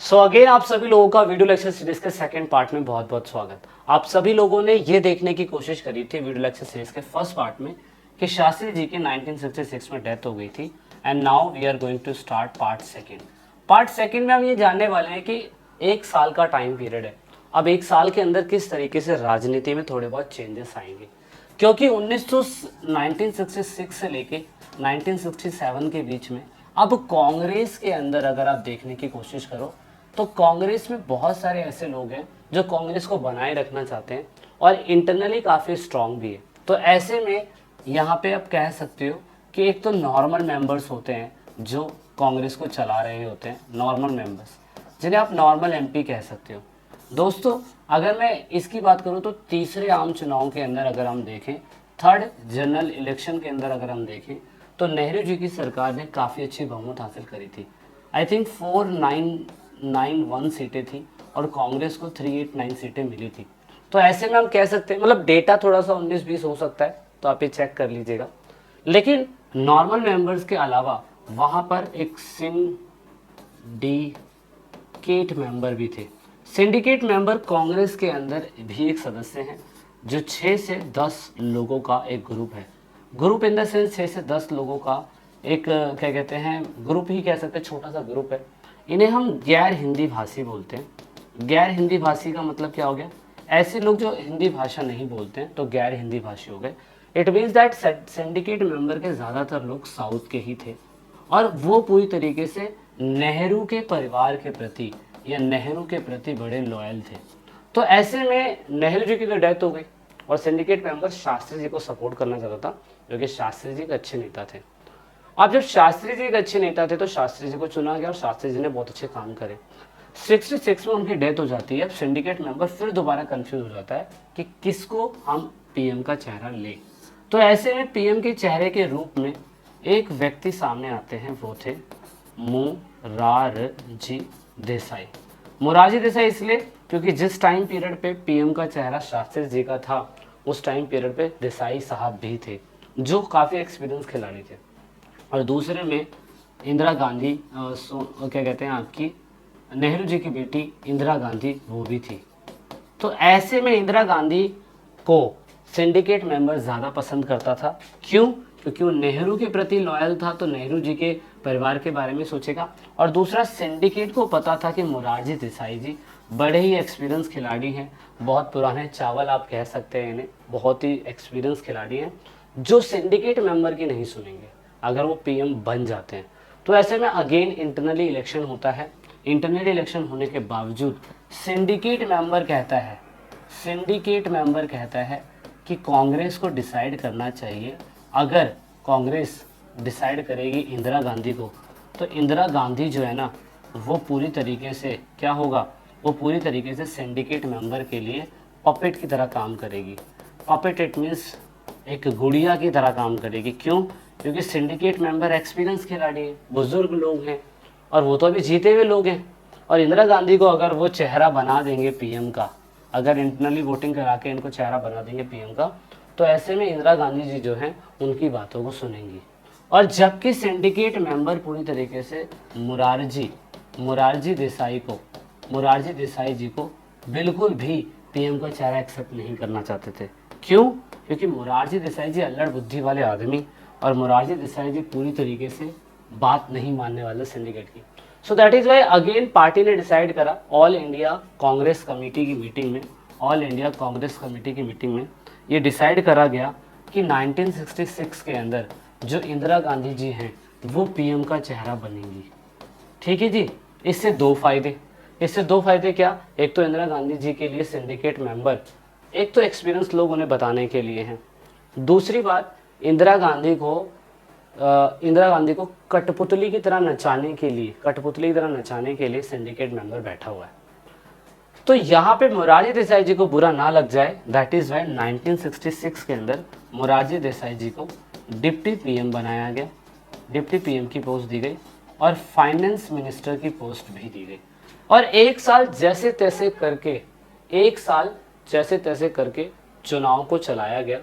So again आप सभी लोगों का वीडियो लेक्चर सीरीज के सेकंड पार्ट में बहुत बहुत स्वागत। आप सभी लोगों ने ये देखने की कोशिश करी थी वीडियो लेक्चर सीरीज के फर्स्ट पार्ट में कि शास्त्री जी की 1966 में डेथ हो गई थी and now we are going to start part second. Part second में हम ये जानने वाले हैं कि एक साल का टाइम पीरियड है। अब एक साल के अंदर किस तरीके से राजनीति में थोड़े बहुत चेंजेस आएंगे, क्योंकि 1966 से लेके 1967 के बीच में अब कांग्रेस के अंदर अगर आप देखने की कोशिश करो तो कांग्रेस में बहुत सारे ऐसे लोग हैं जो कांग्रेस को बनाए रखना चाहते हैं और इंटरनली काफ़ी स्ट्रांग भी है। तो ऐसे में यहाँ पे आप कह सकते हो कि एक तो नॉर्मल मेंबर्स होते हैं जो कांग्रेस को चला रहे होते हैं, नॉर्मल मेंबर्स जिन्हें आप नॉर्मल एमपी कह सकते हो। दोस्तों अगर मैं इसकी बात करूं तो तीसरे आम चुनाव के अंदर अगर हम देखें, थर्ड जनरल इलेक्शन के अंदर अगर हम देखें तो नेहरू जी की सरकार ने काफ़ी अच्छी बहुमत हासिल करी थी। आई थिंक 491 सीटें थी और कांग्रेस को 389 सीटें मिली थी। तो ऐसे में हम कह सकते हैं, मतलब डेटा थोड़ा सा 19-20 हो सकता है तो आप ये चेक कर लीजिएगा, लेकिन नॉर्मल मेंबर्स के अलावा वहाँ पर एक सिंडिकेट मेंबर भी थे। सिंडिकेट मेंबर कांग्रेस के अंदर भी एक सदस्य हैं जो 6 से 10 लोगों का एक ग्रुप है। ग्रुप इन द सेंस 6 से 10 लोगों का एक क्या कहते हैं, ग्रुप ही कह सकते हैं, छोटा सा ग्रुप है। इन्हें हम गैर हिंदी भाषी बोलते हैं। गैर हिंदी भाषी का मतलब क्या हो गया, ऐसे लोग जो हिंदी भाषा नहीं बोलते हैं तो गैर हिंदी भाषी हो गए। It means that syndicate member के ज़्यादातर लोग साउथ के ही थे और वो पूरी तरीके से नेहरू के परिवार के प्रति या नेहरू के प्रति बड़े लॉयल थे। तो ऐसे में नेहरू जी की तो डेथ हो गई और सिंडिकेट मेंबर शास्त्री जी को सपोर्ट करना चाहता था, जो कि शास्त्री जी एक अच्छे नेता थे। अब जब शास्त्री जी एक अच्छे नेता थे तो शास्त्री जी को चुना गया और शास्त्री जी ने बहुत अच्छे काम करे। 66 में उनकी डेथ हो जाती है। अब सिंडिकेट मेंबर फिर दोबारा कंफ्यूज हो जाता है कि किसको हम पीएम का चेहरा लें। तो ऐसे में पीएम के चेहरे के रूप में एक व्यक्ति सामने आते हैं, वो थे मोरारजी देसाई। मोरारजी देसाई इसलिए क्योंकि जिस टाइम पीरियड पे पीएम का चेहरा शास्त्री जी का था उस टाइम पीरियड पे देसाई साहब भी थे जो काफ़ी एक्सपीरियंस खिलाड़ी थे। और दूसरे में इंदिरा गांधी क्या कहते हैं, आपकी नेहरू जी की बेटी इंदिरा गांधी वो भी थी। तो ऐसे में इंदिरा गांधी को सिंडिकेट मेंबर ज़्यादा पसंद करता था। क्यों? क्योंकि वो नेहरू के प्रति लॉयल था तो नेहरू जी के परिवार के बारे में सोचेगा। और दूसरा, सिंडिकेट को पता था कि मोरारजी देसाई जी बड़े ही एक्सपीरियंस खिलाड़ी हैं, बहुत पुराने चावल आप कह सकते हैं इन्हें, बहुत ही एक्सपीरियंस खिलाड़ी हैं जो सिंडिकेट मेंबर की नहीं सुनेंगे अगर वो पीएम बन जाते हैं। तो ऐसे में अगेन इंटरनली इलेक्शन होता है। इंटरनल इलेक्शन होने के बावजूद सिंडिकेट मेंबर कहता है कि कांग्रेस को डिसाइड करना चाहिए। अगर कांग्रेस डिसाइड करेगी इंदिरा गांधी को तो इंदिरा गांधी जो है ना वो पूरी तरीके से क्या होगा, वो पूरी तरीके से सिंडिकेट मेंबर के लिए पपेट की तरह काम करेगी। पपेट इट मीन्स एक गुड़िया की तरह काम करेगी। क्यों? क्योंकि सिंडिकेट मेंबर एक्सपीरियंस खिलाड़ी हैं, बुजुर्ग लोग हैं और वो तो अभी जीते हुए लोग हैं। और इंदिरा गांधी को अगर वो चेहरा बना देंगे पीएम का, अगर इंटरनली वोटिंग करा के इनको चेहरा बना देंगे पीएम का, तो ऐसे में इंदिरा गांधी जी जो हैं उनकी बातों को सुनेंगी। और जबकि सिंडिकेट मेंबर पूरी तरीके से मोरारजी देसाई जी को बिल्कुल भी पीएम का चेहरा एक्सेप्ट नहीं करना चाहते थे। क्यों? क्योंकि मोरारजी देसाई जी अल्लड़ बुद्धि वाले आदमी और मोरारजी देसाई जी पूरी तरीके से बात नहीं मानने वाले सिंडिकेट की। So that is why again party ने डिसाइड करा ऑल इंडिया कांग्रेस कमेटी की मीटिंग में ये डिसाइड करा गया कि 1966 के अंदर जो इंदिरा गांधी जी हैं वो पीएम का चेहरा बनेंगी। ठीक है जी। इससे दो फायदे क्या, एक तो इंदिरा गांधी जी के लिए सिंडिकेट मेंबर एक तो एक्सपीरियंस लोग उन्हें बताने के लिए हैं। दूसरी बात, इंदिरा गांधी को कठपुतली की तरह नचाने के लिए सिंडिकेट मेंबर बैठा हुआ है। तो यहाँ पे मोरारजी देसाई जी को बुरा ना लग जाए, दैट इज वाई 1966 के अंदर मोरारजी देसाई जी को डिप्टी पीएम बनाया गया, डिप्टी पीएम की पोस्ट दी गई और फाइनेंस मिनिस्टर की पोस्ट भी दी गई। और एक साल जैसे तैसे करके चुनाव को चलाया गया।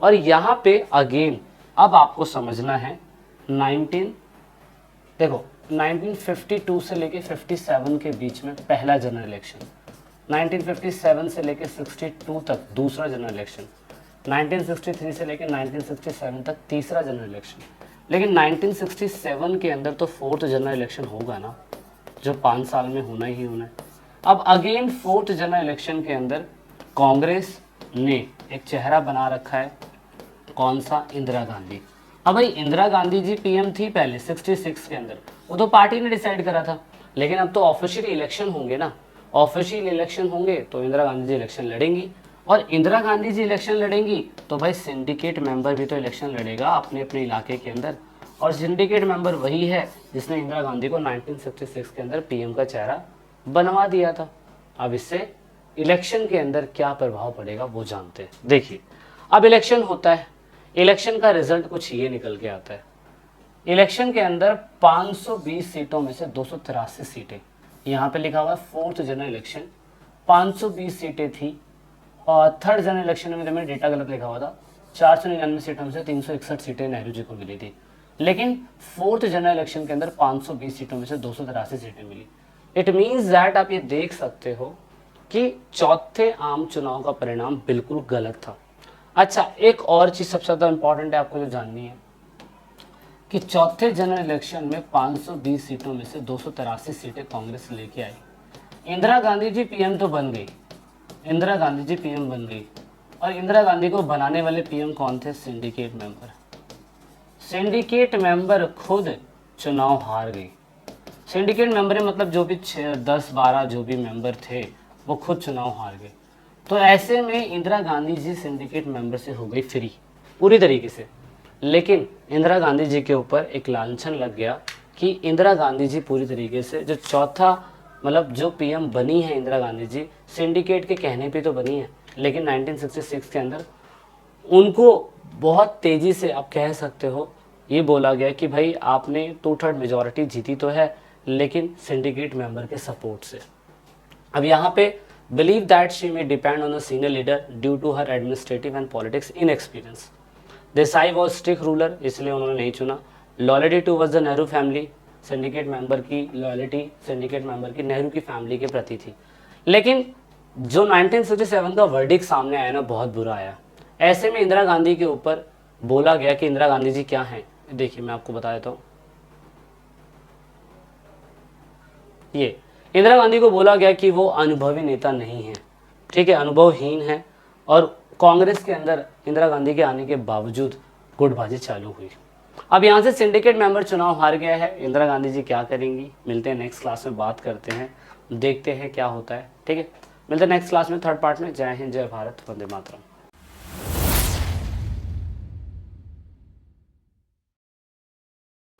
और यहाँ पे अगेन अब आपको समझना है देखो 1952 से लेके 57 के बीच में पहला जनरल इलेक्शन, 1957 से लेके 62 तक दूसरा जनरल इलेक्शन, 1963 से लेके 1967 तक तीसरा जनरल इलेक्शन। लेकिन 1967 के अंदर तो फोर्थ जनरल इलेक्शन होगा ना, जो 5 साल में होना ही होना है। अब अगेन फोर्थ जनरल इलेक्शन के अंदर कांग्रेस ने एक चेहरा बना रखा है, कौन सा? इंदिरा गांधी। अब भाई इंदिरा गांधी जी पीएम थी पहले 66 के अंदर, वो तो पार्टी ने डिसाइड करा था, लेकिन अब तो ऑफिशियल इलेक्शन होंगे ना, ऑफिशियल इलेक्शन होंगे तो इंदिरा गांधी जी इलेक्शन लड़ेंगी, और इंदिरा गांधी जी इलेक्शन लड़ेंगी तो भाई सिंडिकेट मेंबर भी तो इलेक्शन लड़ेगा अपने अपने इलाके के अंदर, और सिंडिकेट मेंबर वही है जिसने इंदिरा गांधी को 1966 के अंदर पीएम का चेहरा बनवा दिया था। अब इससे इलेक्शन के अंदर क्या प्रभाव पड़ेगा वो जानते हैं। देखिए, अब इलेक्शन होता है, इलेक्शन का रिजल्ट कुछ ये निकल के आता है। इलेक्शन के अंदर 520 सीटों में से 283 सीटें, यहाँ पे लिखा हुआ है फोर्थ जनरल इलेक्शन, 520 सीटें थी, और थर्ड जनरल इलेक्शन में मैंने डेटा गलत लिखा हुआ था, 499 सीटों में से 361 सीटें नेहरू जी को मिली थी। लेकिन फोर्थ जनरल इलेक्शन के अंदर 520 सीटों में से 283 सीटें मिली। इट मीन्स दैट आप ये देख सकते हो कि चौथे आम चुनाव का परिणाम बिल्कुल गलत था। अच्छा, एक और चीज सबसे ज्यादा इंपॉर्टेंट है आपको जो जाननी है कि चौथे जनरल इलेक्शन में 520 सीटों में से 283 सीटें कांग्रेस लेके आई। इंदिरा गांधी जी पीएम तो बन गई, इंदिरा गांधी जी पीएम बन गई, और इंदिरा गांधी को बनाने वाले पीएम कौन थे? Syndicate member. सिंडिकेट मेंबर खुद चुनाव हार गई। सिंडिकेट मेंबर मतलब जो भी 10-12 जो भी मेंबर थे वो खुद चुनाव हार गए। तो ऐसे में इंदिरा गांधी जी सिंडिकेट मेंबर से हो गई फ्री पूरी तरीके से। लेकिन इंदिरा गांधी जी के ऊपर एक लांछन लग गया कि इंदिरा गांधी जी पूरी तरीके से जो चौथा मतलब जो पीएम बनी है इंदिरा गांधी जी, सिंडिकेट के कहने पे तो बनी है, लेकिन 1966 के अंदर उनको बहुत तेजी से आप कह सकते हो ये बोला गया कि भाई आपने 2/3 मेजोरिटी जीती तो है, लेकिन सिंडिकेट मेंबर के सपोर्ट से। अब यहाँ पे believe that she may depend on a senior leader due to her administrative and politics inexperience. Desai was strict ruler, इसलिए उन्होंने नहीं चुना। Loyalty towards the Nehru family, syndicate member की लॉयल्टी सिंडिकेट मेंबर की नेहरू की फैमिली के प्रति थी। लेकिन जो 1967 का वर्डिक्ट सामने आया ना, बहुत बुरा आया। ऐसे में इंदिरा गांधी के ऊपर बोला गया कि इंदिरा गांधी जी क्या हैं। देखिए मैं आपको बता देता हूँ, ये इंदिरा गांधी को बोला गया कि वो अनुभवी नेता नहीं है, ठीक है, अनुभवहीन है, और कांग्रेस के अंदर इंदिरा गांधी के आने के बावजूद गुटबाजी चालू हुई। अब यहाँ से सिंडिकेट मेंबर चुनाव हार गया है, इंदिरा गांधी जी क्या करेंगी? मिलते हैं नेक्स्ट क्लास में, बात करते हैं, देखते हैं क्या होता है, ठीक है। मिलते हैं नेक्स्ट क्लास में, थर्ड पार्ट में। जय हिंद, जय भारत, वंदे मातरम।